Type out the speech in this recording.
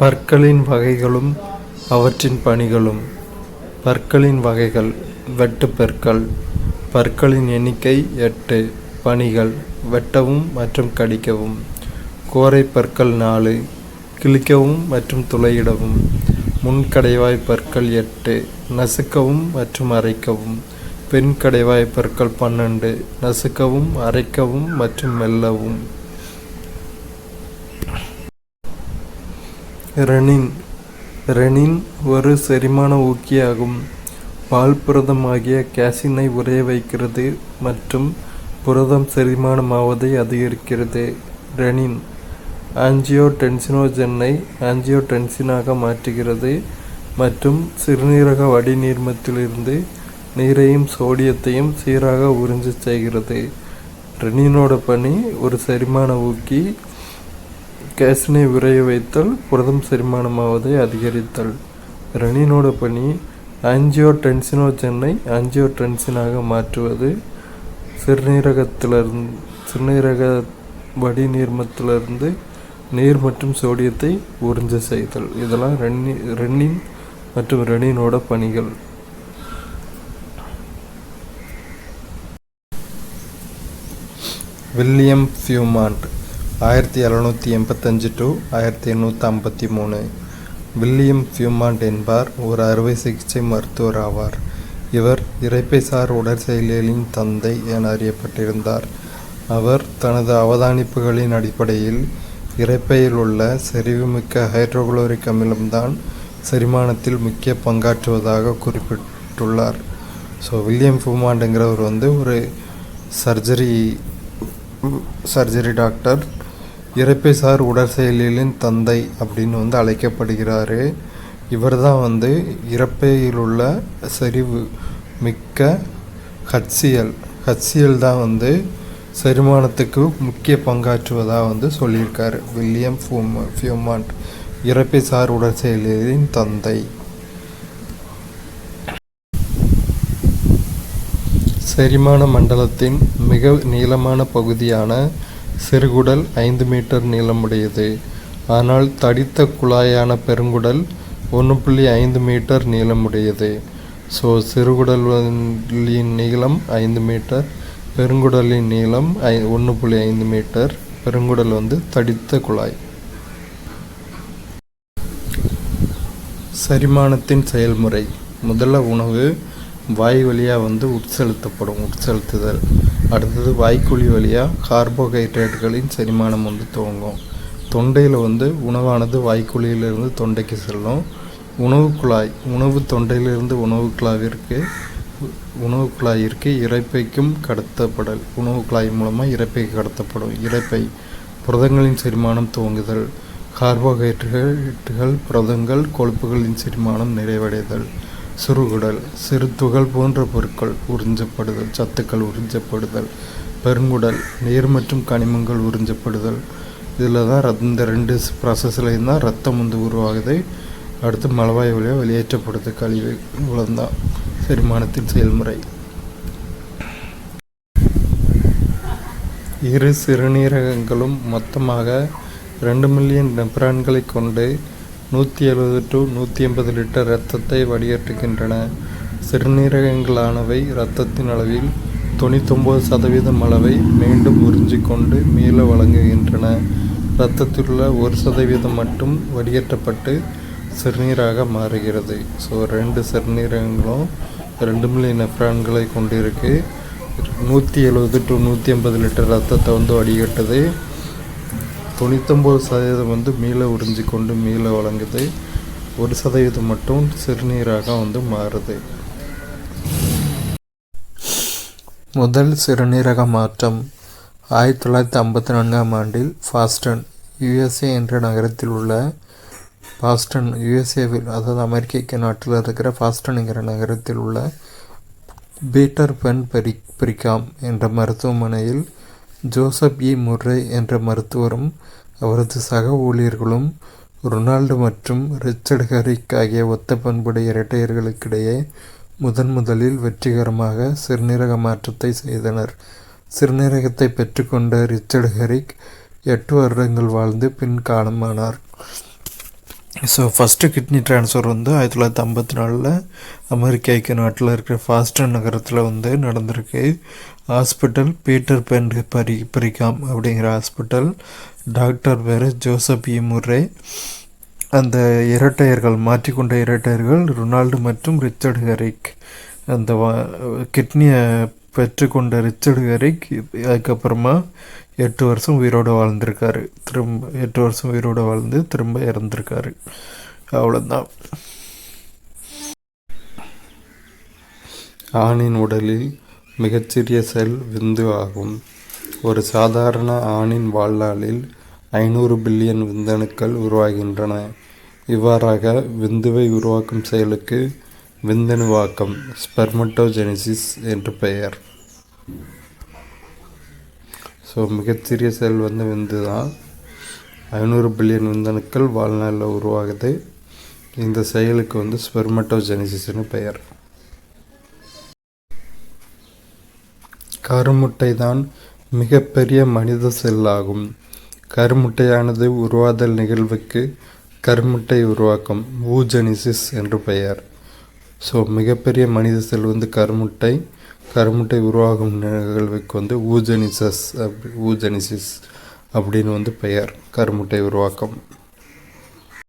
பற்களின் வகைகளும் அவற்றின் பணிகளும். பற்களின் வகைகள்: வெட்டுப்பற்கள். பற்களின் எண்ணிக்கை 8. பணிகள்: வெட்டவும் மற்றும் கடிக்கவும். கோரைப்பற்கள் 4. கிழிக்கவும் மற்றும் துளையிடவும். முன்கடைவாய் பற்கள் 8. நசுக்கவும் மற்றும் அரைக்கவும். பெண் கடைவாய் பற்கள் 12. நசுக்கவும், அரைக்கவும் மற்றும் மெல்லவும். ரெனின். ரெனின் ஒரு செரிமான ஊக்கியாகும். பால் புரதமாகிய கேசினை உறைய வைக்கிறது மற்றும் புரதம் செரிமானமாவதை அதிகரிக்கிறது. ரெனின் ஆஞ்சியோடென்சினோஜென்னை ஆஞ்சியோடென்சினாக மாற்றுகிறது மற்றும் சிறுநீரக வடிநீர்மத்திலிருந்து நீரையும் சோடியத்தையும் சீராக உறிஞ்சச் செய்கிறது. ரெனினோட பணி ஒரு செரிமான ஊக்கி, கேசினை உறைய வைத்தல், புரதம் செரிமானமாவதை அதிகரித்தல். ரெனினோட பணி ஆஞ்சியோடென்சினோஜென்னை ஆஞ்சியோடென்சினாக மாற்றுவது, சிறுநீரக வடிநீர்மத்திலிருந்து நீர் மற்றும் சோடியத்தை உறிஞ்ச செய்தல். இதெல்லாம் ரெனின் மற்றும் ரெனினோட பணிகள். William Beaumont 1785 to 1853. William Beaumont என்பார் ஒரு அறுவை சிகிச்சை மருத்துவர் ஆவார். இவர் இரைப்பைசார் உடற்செயலியலின் தந்தை என அறியப்பட்டிருந்தார். அவர் தனது அவதானிப்புகளின் அடிப்படையில் இரைப்பையில் உள்ள செறிவுமிக்க ஹைட்ரோகுளோரிக் அமிலம்தான் செரிமானத்தில் முக்கிய பங்காற்றுவதாக குறிப்பிட்டுள்ளார். வில்லியம் ஃபியூமாண்டுங்கிறவர் ஒரு சர்ஜரி டாக்டர். இரைப்பைசார் உடற்செயலியலின் தந்தை அப்படின்னு அழைக்கப்படுகிறார். இவர் தான் இரைப்பையில் உள்ள செறிவு மிக்க ஹச்சிஎல் தான் செரிமானத்துக்கு முக்கிய பங்காற்றுவதாக சொல்லியிருக்கார். வில்லியம் ஃபியூமாண்ட் இரைப்பைசார் உடற்செயலியலின் தந்தை. செரிமான மண்டலத்தின் மிக நீளமான பகுதியான சிறுகுடல் 5 மீட்டர் நீளமுடையது. ஆனால் தடித்த குழாயான பெருங்குடல் 1.5 மீட்டர் நீளமுடையது. சிறுகுடலின் நீளம் 5 மீட்டர், பெருங்குடலின் நீளம் 1.5 மீட்டர். பெருங்குடல் தடித்த குழாய். செரிமானத்தின் செயல்முறை: முதல்ல உணவு வாய் வழியாக உட்செலுத்துதல். அடுத்தது வாய்க்குழி வழியாக கார்போஹைட்ரேட்டுகளின் செரிமானம் துவங்கும். தொண்டையில் உணவானது வாய்க்குழியிலிருந்து தொண்டைக்கு செல்லும். உணவு தொண்டையிலிருந்து உணவு குழாயிற்கு இரைப்பைக்கும் கடத்தப்படல். உணவு குழாய் மூலமாக இரைப்பைக்கு கடத்தப்படும். இரைப்பை புரதங்களின் செரிமானம் துவங்குதல். கார்போஹைட்ரேட்டுகள், புரதங்கள், கொழுப்புகளின் செரிமானம் நிறைவடைதல். சிறுகுடல் சிறு துகள் போன்ற பொருட்கள் உறிஞ்சப்படுதல், சத்துக்கள் உறிஞ்சப்படுதல். பெருங்குடல் நீர் மற்றும் கனிமங்கள் உறிஞ்சப்படுதல். இதில் தான் இந்த 2 ப்ராசஸ்லையும் தான் ரத்தம் உருவாகுது. அடுத்து மலவாய் வழியாக வெளியேற்றப்படுது கழிவு. இவ்வளோதான் செரிமானத்தின் செயல்முறை. இரு சிறுநீரகங்களும் மொத்தமாக 2 மில்லியன் நெப்ரான்களை கொண்டு 170 to 180 லிட்டர் இரத்தத்தை வடிகட்டுகின்றன. சிறுநீரகங்களானவை இரத்தத்தின் அளவில் 99% அளவை மீண்டும் உறிஞ்சிக்கொண்டு மீள வழங்குகின்றன. இரத்தத்தில் உள்ள 1% மட்டும் வடிகட்டப்பட்டு சிறுநீராக மாறுகிறது. 2 சிறுநீரகங்களும் 2 மில்லியன் நெப்ரான்களை கொண்டிருக்கு. 170 to 180 லிட்டர் ரத்தத்தை வடிகட்டுது. 99% மீள உறிஞ்சி கொண்டு மீள வழங்குது. 1% மட்டும் சிறுநீராக மாறுது. முதல் சிறுநீரக மாற்றம் 1954ஆம் ஆண்டில் பாஸ்டன், USA என்ற நகரத்தில் உள்ள பாஸ்டன், USAவில், அதாவது அமெரிக்க நாட்டில் இருக்கிற பாஸ்டன்ங்கிற நகரத்தில் உள்ள பீட்டர் பென் பிரிகாம் என்ற மருத்துவமனையில் ஜோசப் இ. முர்ரே என்ற மருத்துவரும் அவரது சக ஊழியர்களும் ரொனால்டு மற்றும் ரிச்சர்ட் ஹெரிக் ஆகிய ஒத்த பண்புடைய இரட்டையர்களுக்கிடையே முதலில் வெற்றிகரமாக சிறுநீரக மாற்றத்தை செய்தனர். சிறுநீரகத்தை பெற்றுக்கொண்ட ரிச்சர்ட் ஹெரிக் 8 வருடங்கள் வாழ்ந்து பின் காலமானார். ஸோ ஃபஸ்ட்டு கிட்னி ட்ரான்ஸ்ஃபர் வந்து 1954 அமெரிக்க ஐக்கிய நாட்டில் இருக்கிற பாஸ்டன் நகரத்தில் வந்து நடந்திருக்கு. ஹாஸ்பிட்டல் பீட்டர் பென் பரிகாம் அப்படிங்கிற ஹாஸ்பிட்டல். டாக்டர் பேர் ஜோசப் முர்ரே. அந்த இரட்டையர்கள், மாற்றிக்கொண்ட இரட்டையர்கள் ரொனால்டு மற்றும் ரிச்சர்டு ஹெரிக். அந்த கிட்னியை பெற்றுக்கொண்ட ரிச்சர்டு ஹெரிக் அதுக்கப்புறமா 8 வருஷம் உயிரோடு வாழ்ந்திருக்காரு. திரும்ப 8 வருஷம் உயிரோடு வாழ்ந்து திரும்ப இறந்துருக்காரு. அவ்வளோதான். ஆணின் உடலில் மிகச்சிறிய செல் விந்து ஆகும். ஒரு சாதாரண ஆணின் வாழ்நாளில் 500 பில்லியன் விந்தணுக்கள் உருவாகின்றன. இவ்வாறாக விந்துவை உருவாக்கும் செயலுக்கு விந்தணுவாக்கம் ஸ்பெர்மட்டோஜெனிசிஸ் என்று பெயர். ஸோ மிகச்சிறிய செல் வந்து விந்து தான். 500 பில்லியன் விந்தணுக்கள் வாழ்நாளில் உருவாகுது. இந்த செயலுக்கு வந்து ஸ்பெர்மட்டோஜெனிசிஸ்னு பெயர். கருமுட்டை தான் மிகப்பெரிய மனித செல்லாகும். கருமுட்டையானது உருவாதல் நிகழ்வுக்கு கருமுட்டை உருவாக்கம் ஊஜெனிசிஸ் என்று பெயர். ஸோ மிகப்பெரிய மனித செல் வந்து கருமுட்டை. கருமுட்டை உருவாகும் நிகழ்வுக்கு வந்து ஊஜெனிசிஸ் அப்படின்னு வந்து பெயர். கருமுட்டை உருவாக்கம்.